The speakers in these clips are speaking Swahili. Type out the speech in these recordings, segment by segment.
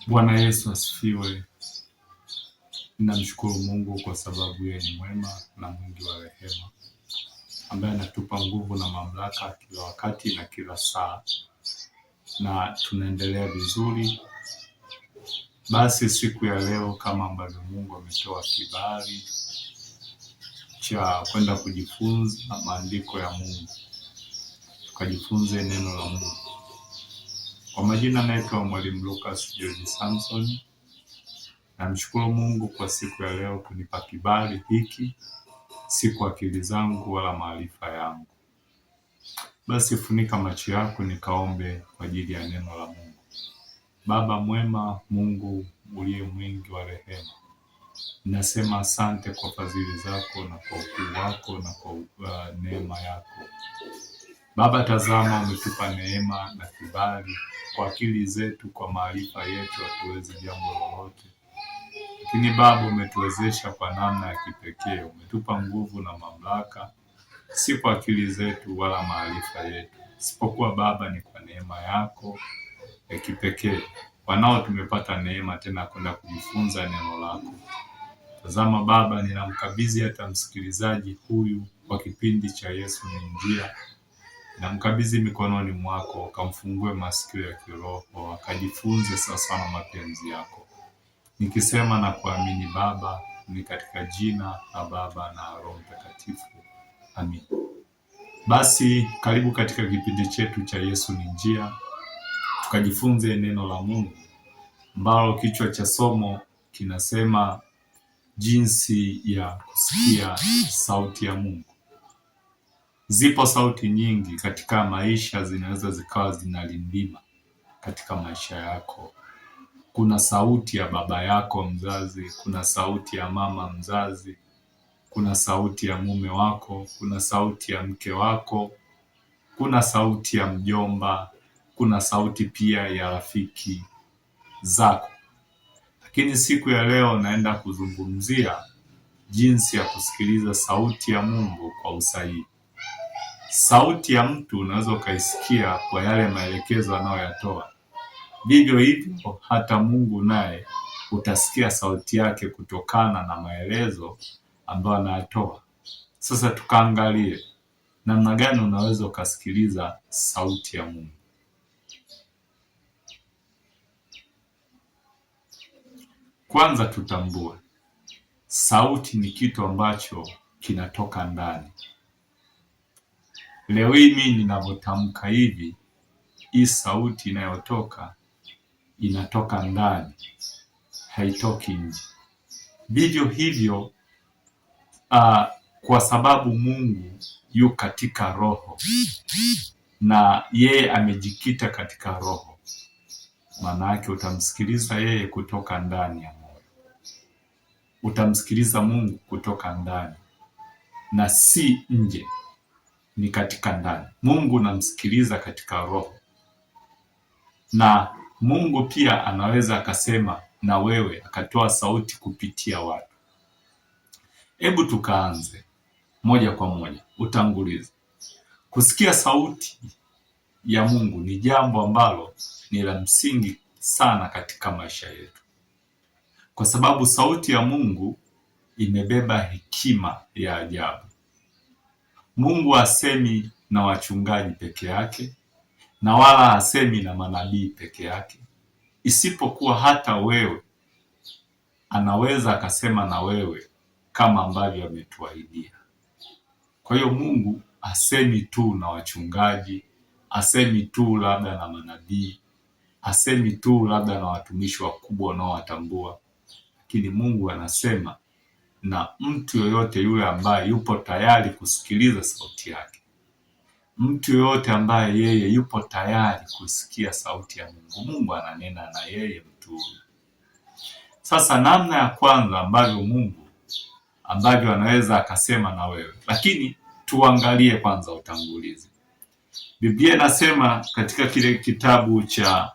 Bwana Yesu asifiwe. Ninamshukuru Mungu kwa sababu yeye ni mwema na mwingi wa rehema, ambaye anatupa nguvu na mamlaka kila wakati na kila saa, na tunaendelea vizuri. Basi siku ya leo, kama ambavyo Mungu ametoa kibali cha kwenda kujifunza maandiko ya Mungu, tukajifunze neno la Mungu. Kwa majina naitwa Mwalimu Lucas George Samson. Namshukuru Mungu kwa siku ya leo kunipa kibali hiki, si kwa akili zangu wala maarifa yangu. Basi funika macho yako nikaombe kwa ajili ya neno la Mungu. Baba mwema, Mungu uliye mwingi wa rehema, nasema asante kwa fadhili zako na kwa ukuu wako na kwa neema yako. Baba, tazama umetupa neema na kibali. Kwa akili zetu, kwa maarifa yetu hatuwezi jambo lolote, lakini Baba umetuwezesha kwa namna ya kipekee. Umetupa nguvu na mamlaka, si kwa akili zetu wala maarifa yetu, isipokuwa Baba ni kwa neema yako ya kipekee. Wanao tumepata neema tena kwenda kujifunza neno lako. Tazama Baba, ninamkabidhi hata msikilizaji huyu kwa kipindi cha Yesu ni Njia. Namkabidhi mikononi mwako, kamfungue masikio ya kiroho, akajifunze sasa na mapenzi yako. Nikisema na kuamini Baba, ni katika jina la Baba na Roho Mtakatifu. Amin. Basi karibu katika kipindi chetu cha Yesu ni Njia, tukajifunze neno la Mungu, ambalo kichwa cha somo kinasema jinsi ya kusikia sauti ya Mungu. Zipo sauti nyingi katika maisha, zinaweza zikawa zinalindima katika maisha yako. Kuna sauti ya baba yako mzazi, kuna sauti ya mama mzazi, kuna sauti ya mume wako, kuna sauti ya mke wako, kuna sauti ya mjomba, kuna sauti pia ya rafiki zako. Lakini siku ya leo naenda kuzungumzia jinsi ya kusikiliza sauti ya Mungu kwa usahihi. Sauti ya mtu unaweza ukaisikia kwa yale maelekezo anayoyatoa. Vivyo hivyo hata Mungu naye utasikia sauti yake kutokana na maelezo ambayo anayatoa. Sasa tukaangalie namna gani unaweza ukasikiliza sauti ya Mungu. Kwanza tutambue sauti ni kitu ambacho kinatoka ndani. Leo hii mimi ninavyotamka hivi, hii sauti inayotoka inatoka ndani, haitoki nje. Vivyo hivyo kwa sababu Mungu yu katika roho na yeye amejikita katika roho, maana yake utamsikiliza yeye kutoka ndani ya moyo. Utamsikiliza Mungu kutoka ndani na si nje, ni katika ndani. Mungu namsikiliza katika roho, na Mungu pia anaweza akasema na wewe, akatoa sauti kupitia watu. Hebu tukaanze moja kwa moja utangulizi. Kusikia sauti ya Mungu ni jambo ambalo ni la msingi sana katika maisha yetu, kwa sababu sauti ya Mungu imebeba hekima ya ajabu. Mungu hasemi na wachungaji peke yake, na wala hasemi na manabii peke yake, isipokuwa hata wewe anaweza akasema na wewe kama ambavyo ametuahidia. Kwa hiyo Mungu hasemi tu na wachungaji, hasemi tu labda na manabii, hasemi tu labda na watumishi wakubwa wanaowatambua, lakini Mungu anasema na mtu yoyote yule ambaye yupo tayari kusikiliza sauti yake. Mtu yoyote ambaye yeye yupo tayari kusikia sauti ya Mungu, Mungu ananena na yeye mtu huyo. Sasa namna ya kwanza ambavyo anaweza akasema na wewe, lakini tuangalie kwanza utangulizi. Biblia inasema katika kile kitabu cha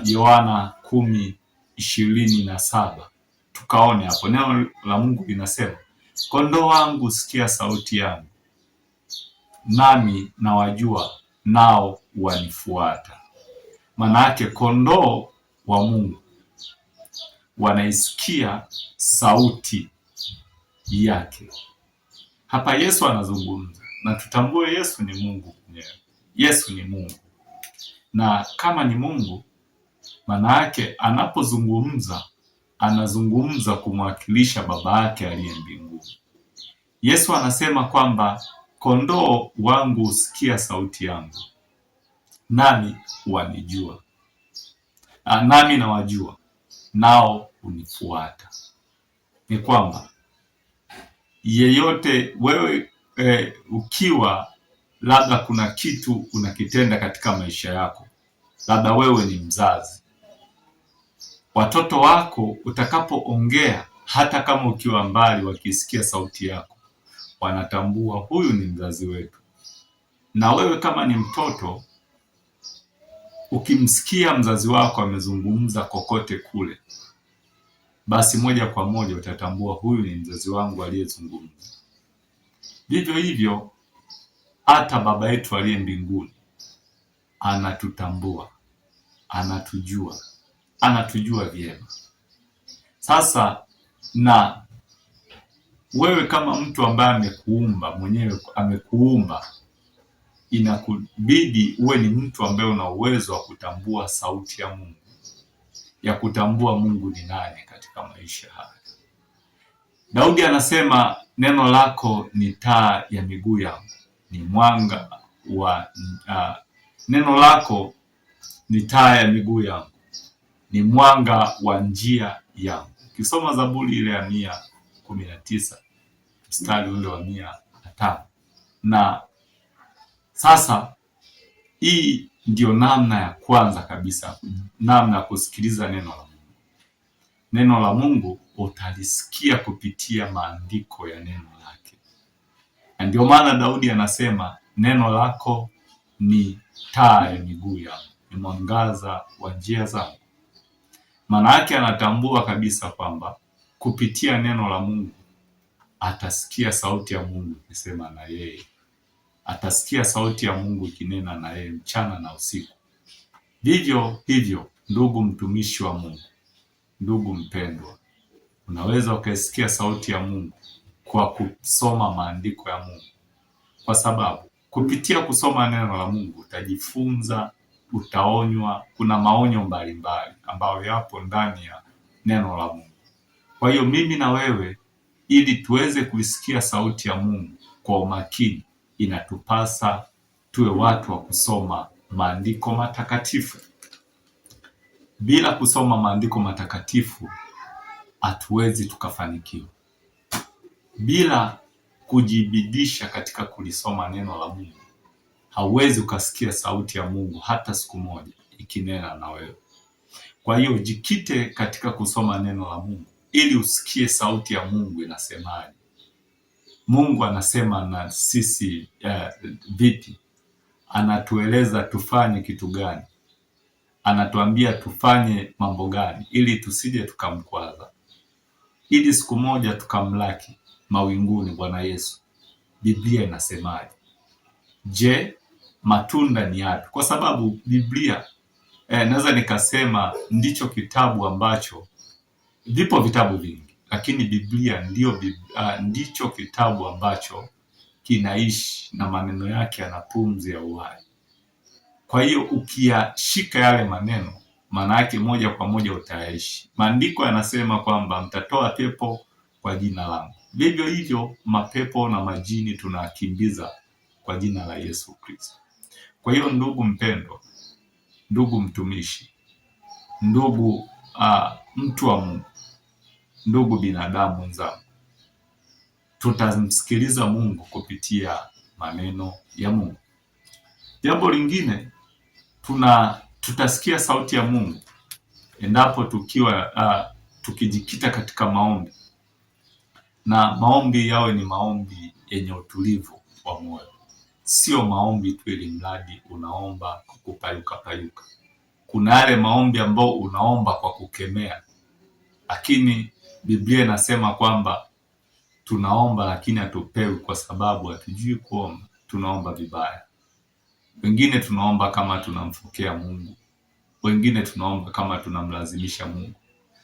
Yohana 10:27, tukaone hapo neno la Mungu linasema, kondoo wangu sikia sauti yangu, nami nawajua nao wanifuata. Maana yake kondoo wa Mungu wanaisikia sauti yake. Hapa Yesu anazungumza, na tutambue Yesu ni Mungu mwenyewe. Yesu ni Mungu, na kama ni Mungu, maana yake anapozungumza anazungumza kumwakilisha Baba yake aliye mbinguni. Yesu anasema kwamba kondoo wangu husikia sauti yangu, nami wanijua, nami nawajua, nao unifuata. Ni kwamba yeyote wewe ukiwa labda kuna kitu unakitenda katika maisha yako, labda wewe ni mzazi, watoto wako utakapoongea, hata kama ukiwa mbali, wakisikia sauti yako wanatambua huyu ni mzazi wetu. Na wewe kama ni mtoto, ukimsikia mzazi wako amezungumza kokote kule, basi moja kwa moja utatambua huyu ni mzazi wangu aliyezungumza. Vivyo hivyo hata Baba yetu aliye mbinguni anatutambua, anatujua vyema. Sasa na wewe kama mtu ambaye amekuumba mwenyewe, amekuumba, inakubidi uwe ni mtu ambaye una uwezo wa kutambua sauti ya Mungu, ya kutambua Mungu ni nani katika maisha haya. Daudi anasema neno lako ni taa ya miguu yangu, ni mwanga wa neno lako ni taa ya miguu yangu, ni mwanga wa njia yangu. Ukisoma Zaburi ile ya 119 mstari ule wa 105. Na sasa hii ndio namna ya kwanza kabisa, namna ya kusikiliza neno la Mungu. Neno la Mungu utalisikia kupitia maandiko ya neno lake. Na ndio maana Daudi anasema neno lako ni taa ya miguu yangu, ni mwangaza wa njia zangu. Maana yake anatambua kabisa kwamba kupitia neno la Mungu atasikia sauti ya Mungu ikisema na yeye, atasikia sauti ya Mungu ikinena na yeye mchana na usiku. Vivyo hivyo, ndugu mtumishi wa Mungu, ndugu mpendwa, unaweza ukasikia sauti ya Mungu kwa kusoma maandiko ya Mungu, kwa sababu kupitia kusoma neno la Mungu utajifunza, utaonywa. Kuna maonyo mbalimbali ambayo yapo ndani ya neno la Mungu. Kwa hiyo mimi na wewe, ili tuweze kuisikia sauti ya Mungu kwa umakini, inatupasa tuwe watu wa kusoma maandiko matakatifu. Bila kusoma maandiko matakatifu hatuwezi tukafanikiwa. Bila kujibidisha katika kulisoma neno la Mungu, hauwezi ukasikia sauti ya Mungu hata siku moja ikinena na wewe. Kwa hiyo jikite katika kusoma neno la Mungu ili usikie sauti ya Mungu inasemaje. Mungu anasema na sisi vipi? Anatueleza tufanye kitu gani? Anatuambia tufanye mambo gani ili tusije tukamkwaza, ili siku moja tukamlaki mawinguni Bwana Yesu. Biblia inasemaje? Je, matunda ni yapi? Kwa sababu Biblia naweza nikasema ndicho kitabu ambacho, vipo vitabu vingi, lakini Biblia ndicho kitabu ambacho kinaishi na maneno yake yana pumzi ya uhai. Kwa hiyo ukiyashika yale maneno, maana yake moja kwa moja utayaishi. Maandiko yanasema kwamba mtatoa pepo kwa jina langu. Vivyo hivyo mapepo na majini tunakimbiza kwa jina la Yesu Kristo. Kwa hiyo ndugu mpendwa, ndugu mtumishi, ndugu mtu wa Mungu, ndugu binadamu mwenzangu, tutamsikiliza Mungu kupitia maneno ya Mungu. Jambo lingine, tutasikia sauti ya Mungu endapo tukijikita katika maombi, na maombi yawe ni maombi yenye utulivu wa moyo. Sio maombi tu ili mradi unaomba kwa kupayuka payuka. Kuna yale maombi ambao unaomba kwa kukemea, lakini Biblia inasema kwamba tunaomba lakini hatupewi kwa sababu hatujui kuomba. Tunaomba vibaya. Wengine tunaomba kama tunamfokea Mungu, wengine tunaomba kama tunamlazimisha Mungu.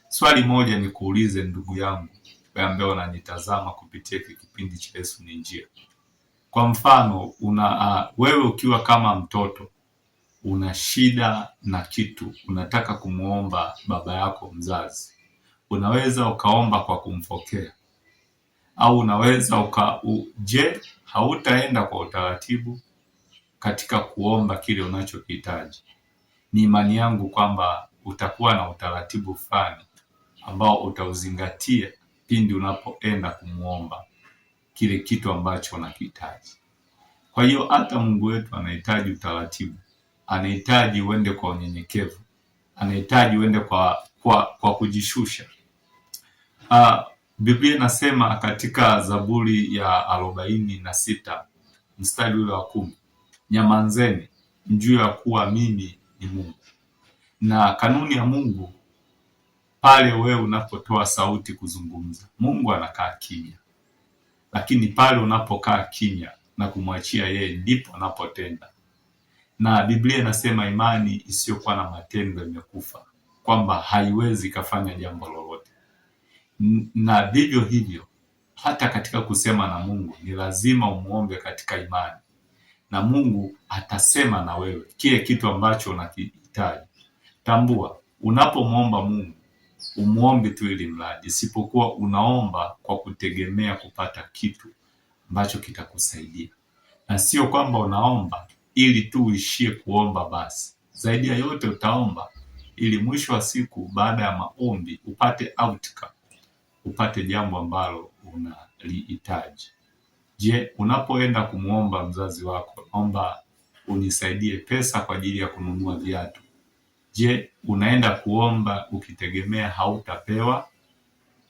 Swali moja ni kuulize ndugu yangu ambaye unanitazama kupitia kipindi cha Yesu ni Njia. Kwa mfano wewe ukiwa kama mtoto una shida na kitu, unataka kumuomba baba yako mzazi, unaweza ukaomba kwa kumfokea, au unaweza je, hautaenda kwa utaratibu katika kuomba kile unachokihitaji? Ni imani yangu kwamba utakuwa na utaratibu fulani ambao utauzingatia pindi unapoenda kumuomba kile kitu ambacho unakihitaji. Kwa hiyo hata Mungu wetu anahitaji utaratibu, anahitaji uende kwa unyenyekevu, anahitaji uende kwa kujishusha. Biblia inasema katika Zaburi ya 46 mstari ule wa 10, nyamanzeni mjue ya kuwa mimi ni Mungu. Na kanuni ya Mungu, pale wewe unapotoa sauti kuzungumza, Mungu anakaa kimya, lakini pale unapokaa kimya na kumwachia yeye, ndipo anapotenda. Na Biblia inasema imani isiyokuwa na matendo imekufa, kwamba haiwezi kafanya jambo lolote. Na vivyo hivyo hata katika kusema na Mungu ni lazima umuombe katika imani, na Mungu atasema na wewe kile kitu ambacho unakihitaji. Tambua, unapomwomba Mungu umuombe tu ili mradi, isipokuwa unaomba kwa kutegemea kupata kitu ambacho kitakusaidia, na sio kwamba unaomba ili tu uishie kuomba basi. Zaidi ya yote utaomba ili mwisho wa siku, baada ya maombi, upate outcome, upate jambo ambalo unalihitaji. Je, unapoenda kumuomba mzazi wako, naomba unisaidie pesa kwa ajili ya kununua viatu, je, unaenda kuomba ukitegemea hautapewa?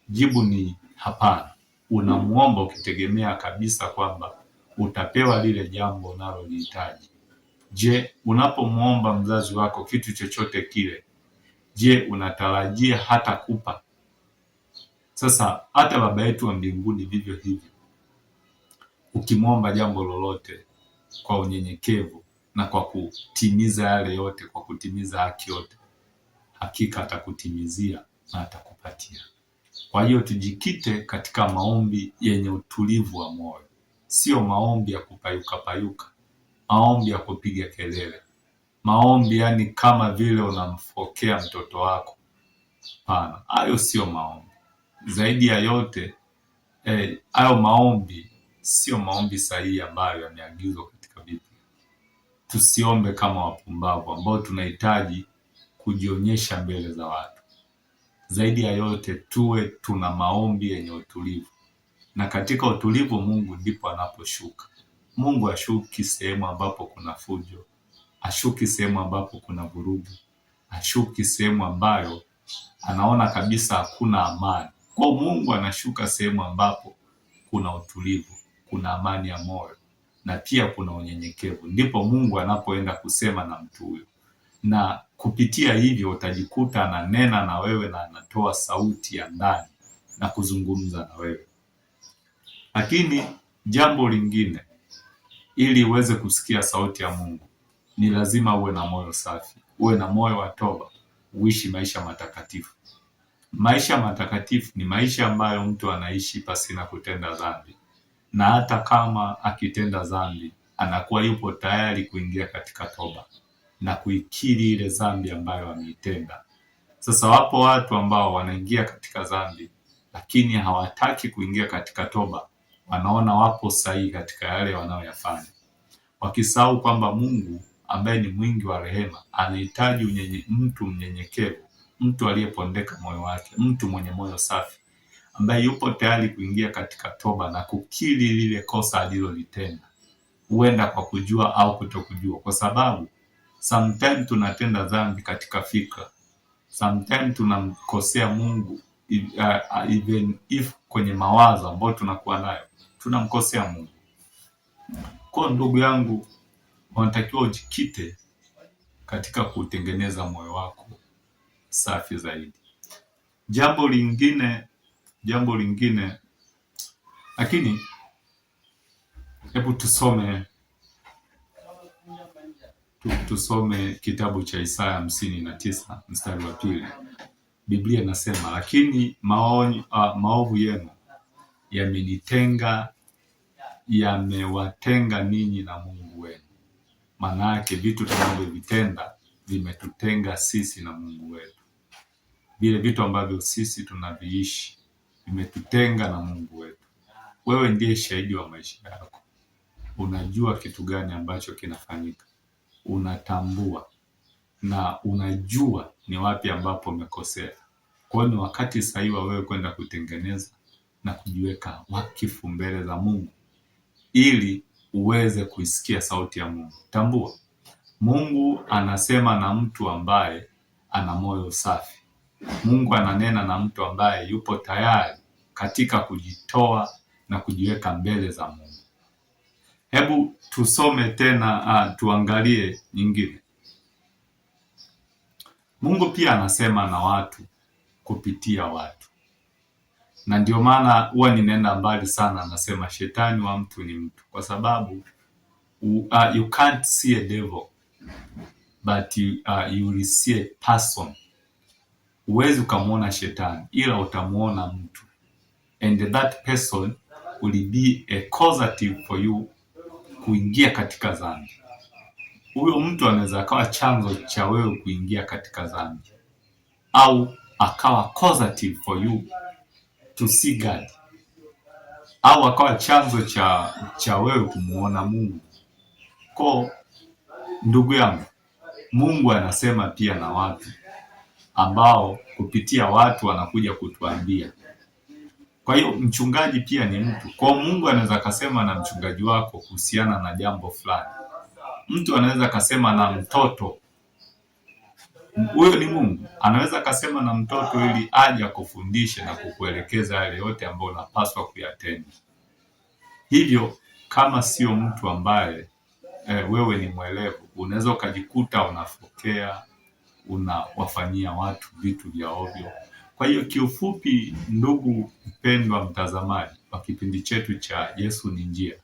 Jibu ni hapana. Unamuomba ukitegemea kabisa kwamba utapewa lile jambo unalolihitaji. Je, unapomuomba mzazi wako kitu chochote kile, je, unatarajia hata kupa? Sasa hata Baba yetu wa mbinguni vivyo hivyo, ukimwomba jambo lolote kwa unyenyekevu na kwa kutimiza yale yote, kwa kutimiza haki yote, hakika atakutimizia na atakupatia. Kwa hiyo tujikite katika maombi yenye utulivu wa moyo, sio maombi ya kupayuka payuka, maombi ya kupiga kelele, maombi yani kama vile unamfokea mtoto wako. Hapana, hayo sio maombi. Zaidi ya yote hayo maombi sio maombi sahihi ambayo yameagizwa katika Biblia. Tusiombe kama wapumbavu ambao tunahitaji kujionyesha mbele za watu. Zaidi ya yote tuwe tuna maombi yenye utulivu, na katika utulivu Mungu ndipo anaposhuka. Mungu ashuki sehemu ambapo kuna fujo, ashuki sehemu ambapo kuna vurugu, ashuki sehemu ambayo anaona kabisa hakuna amani. Kwa Mungu anashuka sehemu ambapo kuna utulivu, kuna amani ya moyo, na pia kuna unyenyekevu. Ndipo Mungu anapoenda kusema na mtu huyo, na kupitia hivyo utajikuta ananena na wewe na anatoa sauti ya ndani na kuzungumza na wewe. Lakini jambo lingine, ili uweze kusikia sauti ya Mungu, ni lazima uwe na moyo safi, uwe na moyo wa toba, uishi maisha matakatifu. Maisha matakatifu ni maisha ambayo mtu anaishi pasina kutenda dhambi, na hata kama akitenda dhambi anakuwa yupo tayari kuingia katika toba na kuikiri ile dhambi ambayo ameitenda. Sasa wapo watu ambao wanaingia katika dhambi lakini hawataki kuingia katika toba, wanaona wapo sahihi katika yale wanayoyafanya, wakisahau kwamba Mungu ambaye ni mwingi wa rehema anahitaji mtu mnyenyekevu, mtu aliyepondeka moyo wake, mtu mwenye moyo safi ambaye yupo tayari kuingia katika toba na kukiri lile kosa alilolitenda, huenda kwa kujua au kutokujua. Kwa sababu sometimes tunatenda dhambi katika fikra, sometimes tunamkosea Mungu even if kwenye mawazo ambayo tunakuwa nayo tunamkosea Mungu. Kwa ndugu yangu, unatakiwa ujikite katika kutengeneza moyo wako safi zaidi. Jambo lingine, lakini hebu tusome Tusome kitabu cha Isaya 59 mstari wa 2. Biblia inasema, lakini maovu yenu yamewatenga ninyi na Mungu wenu. Maana yake vitu tunavyovitenda vimetutenga sisi na Mungu wetu. Vile vitu ambavyo sisi tunaviishi vimetutenga na Mungu wetu. Wewe ndiye shahidi wa maisha yako. Unajua kitu gani ambacho kinafanyika, unatambua na unajua ni wapi ambapo umekosea. Kwa hiyo ni wakati sahihi wa wewe kwenda kutengeneza na kujiweka wakifu mbele za Mungu ili uweze kuisikia sauti ya Mungu. Tambua, Mungu anasema na mtu ambaye ana moyo safi. Mungu ananena na mtu ambaye yupo tayari katika kujitoa na kujiweka mbele za Mungu. Hebu tusome tena, tuangalie nyingine. Mungu pia anasema na watu kupitia watu. Na ndio maana huwa ninaenda mbali sana, nasema shetani wa mtu ni mtu, kwa sababu you can't see a devil but you will see a person. Huwezi ukamwona shetani ila utamuona mtu, and that person will be a causative for you kuingia katika dhambi. Huyo mtu anaweza akawa chanzo cha wewe kuingia katika dhambi, au akawa causative for you to see God, au akawa chanzo cha wewe kumuona Mungu. Kwa ndugu yangu, Mungu anasema pia na watu ambao kupitia watu wanakuja kutuambia. Kwa hiyo mchungaji pia ni mtu. Kwa Mungu anaweza kasema na mchungaji wako kuhusiana na jambo fulani. Mtu anaweza kasema na mtoto, huyo ni Mungu. Anaweza kasema na mtoto ili aje akufundishe na kukuelekeza yale yote ambayo unapaswa kuyatenda. Hivyo kama sio mtu ambaye wewe ni mwelevu, unaweza ukajikuta unafokea, unawafanyia watu vitu vya ovyo. Kwa hiyo kiufupi, ndugu mpendwa mtazamaji wa kipindi chetu cha Yesu ni Njia,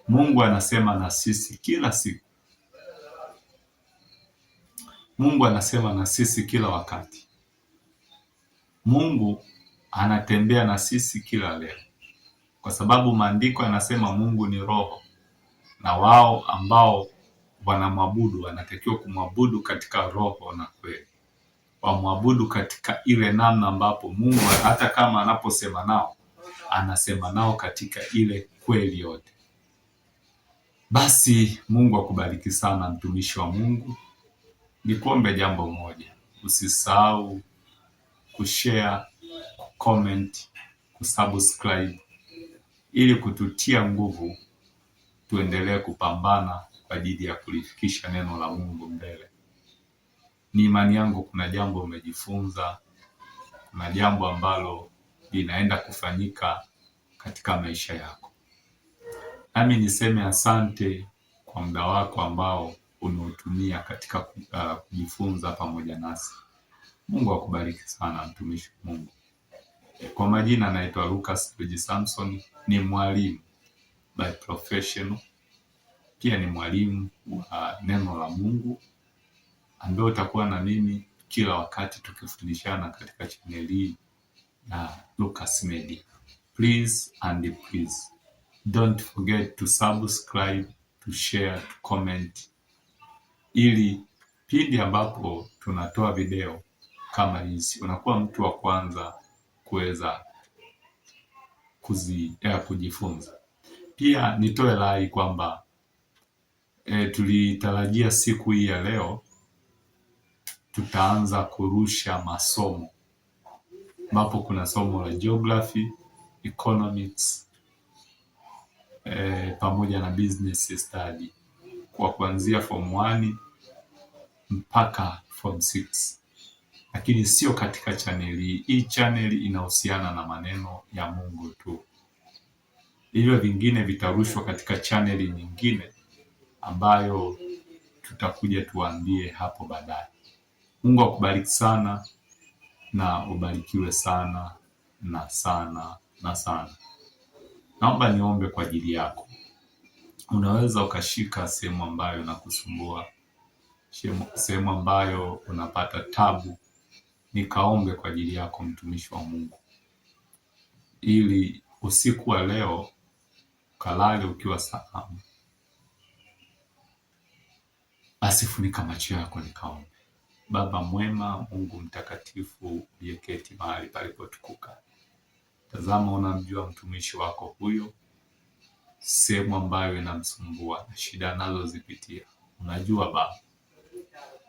Mungu anasema na sisi kila siku. Mungu anasema na sisi kila wakati. Mungu anatembea na sisi kila leo, kwa sababu maandiko yanasema Mungu ni roho, na wao ambao wanamwabudu wanatakiwa kumwabudu katika roho na kweli. Wamwabudu katika ile namna ambapo Mungu hata kama anaposema nao, anasema nao katika ile kweli yote. Basi Mungu akubariki sana mtumishi wa Mungu. Nikuombe jambo moja, usisahau kushare, kucomment, kusubscribe ili kututia nguvu tuendelee kupambana kwa ajili ya kulifikisha neno la Mungu mbele. Ni imani yangu kuna jambo umejifunza, kuna jambo ambalo linaenda kufanyika katika maisha yako. Nami niseme asante kwa muda wako ambao unaotumia katika kujifunza pamoja nasi. Mungu akubariki sana mtumishi wa Mungu. Kwa majina naitwa Lucas Luigi Samson, ni mwalimu by profession. Pia ni mwalimu wa neno la Mungu ambaye utakuwa na mimi kila wakati tukifundishana katika channel hii na Lucas Media. Please and please don't forget to subscribe, to share, to comment, ili pindi ambapo tunatoa video kama hizi unakuwa mtu wa kwanza kuweza kujifunza. Pia nitoe rai kwamba tulitarajia siku hii ya leo tutaanza kurusha masomo, ambapo kuna somo la geography, economics, pamoja na business study kwa kuanzia form 1 mpaka form 6. Lakini sio katika channel hii. Hii channel inahusiana na maneno ya Mungu tu. Hivyo vingine vitarushwa katika channel nyingine ambayo tutakuja tuambie hapo baadaye. Mungu akubariki sana na ubarikiwe sana na sana na sana. Naomba niombe kwa ajili yako. Unaweza ukashika sehemu ambayo inakusumbua sehemu ambayo unapata tabu, nikaombe kwa ajili yako mtumishi wa Mungu, ili usiku wa leo kalale ukiwa salama. Basi funika macho yako nikaombe. Baba mwema, Mungu mtakatifu, uliyeketi mahali palipotukuka, tazama unamjua mtumishi wako huyo, sehemu ambayo inamsumbua na shida anazozipitia unajua Baba,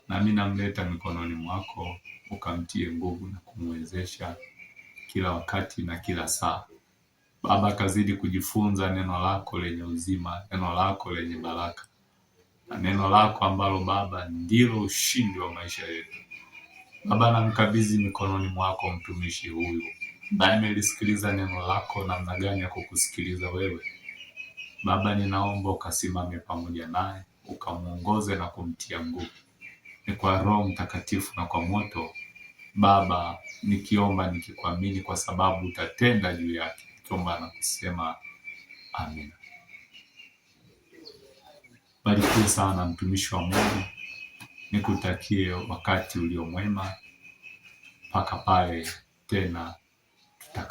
nami namleta mikononi mwako, ukamtie nguvu na kumwezesha kila wakati na kila saa. Baba, kazidi kujifunza neno lako lenye uzima, neno lako lenye baraka, na neno lako ambalo Baba ndilo ushindi wa maisha yetu. Baba, namkabidhi mikononi mwako mtumishi huyu ambaye amelisikiliza neno lako namna gani ya kukusikiliza wewe. Baba, ninaomba ukasimame pamoja naye, ukamuongoze na kumtia nguvu, ni kwa Roho Mtakatifu na kwa moto. Baba, nikiomba nikikuamini kwa sababu utatenda juu yake, nikiomba na kusema amina. Barikiwe sana mtumishi wa Mungu, nikutakie wakati ulio mwema mpaka pale tena tutakapo